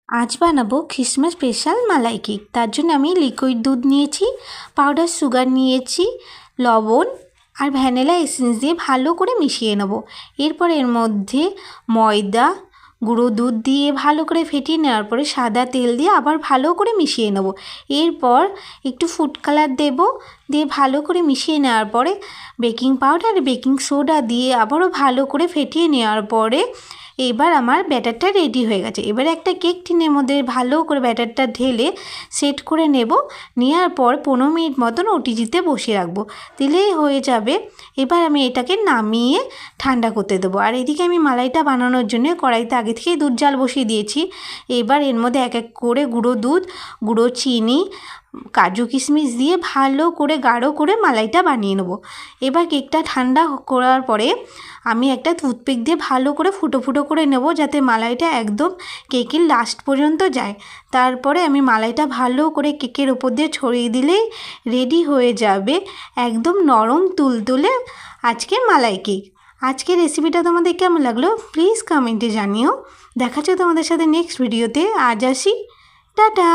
আজ বানাবো Christmas special মালাই cake. তার জন্য আমি লিকুইড দুধ নিয়েছি, পাউডার সুগার নিয়েছি, লবণ আর ভ্যানিলা এসেন্স দিয়ে ভালো করে মিশিয়ে নেব। এরপর এর মধ্যে ময়দা, গুঁড়ো দুধ দিয়ে ভালো করে ফেটিয়ে নেওয়ার পরে সাদা তেল দিয়ে আবার ভালো করে মিশিয়ে নেব। এরপর একটু ফুড কালার দেব, দিয়ে ভালো করে মিশিয়ে নেওয়ার পরে বেকিং পাউডার আর বেকিং সোডা দিয়ে আবারও ভালো করে ফেটিয়ে নেওয়ার পরে এবার আমার ব্যাটারটা রেডি হয়ে গেছে। এবার একটা কেক টিনের মধ্যে ভালো করে ব্যাটারটা ঢেলে সেট করে নেব। নেওয়ার পর 15 মিনিট মতন ওটিজিতে বসিয়ে রাখবো, দিলেই হয়ে যাবে। এবার আমি এটাকে নামিয়ে ঠান্ডা করতে দেবো। আর এদিকে আমি মালাইটা বানানোর জন্য কড়াইতে আগে থেকেই দুধ জাল বসিয়ে দিয়েছি। এবার এর মধ্যে এক এক করে গুঁড়ো দুধ, গুঁড়ো চিনি, কাজু কিশমিশ দিয়ে ভালো করে গাঢ় করে মালাইটা বানিয়ে নেব। এবার কেকটা ঠান্ডা করার পরে আমি একটা টুথপিক দিয়ে ভালো করে ফুটো ফুটো করে নেব, যাতে মালাইটা একদম কেকের লাস্ট পর্যন্ত যায়। তারপরে আমি মালাইটা ভালো করে কেকের ওপর দিয়ে ছড়িয়ে দিলেই রেডি হয়ে যাবে একদম নরম তুলতুলে আজকের মালাই কেক। আজকের রেসিপিটা তোমাদের কেমন লাগলো প্লিজ কমেন্টে জানিও। দেখা হচ্ছে তোমাদের সাথে নেক্সট ভিডিওতে। আজ আসি, টাটা।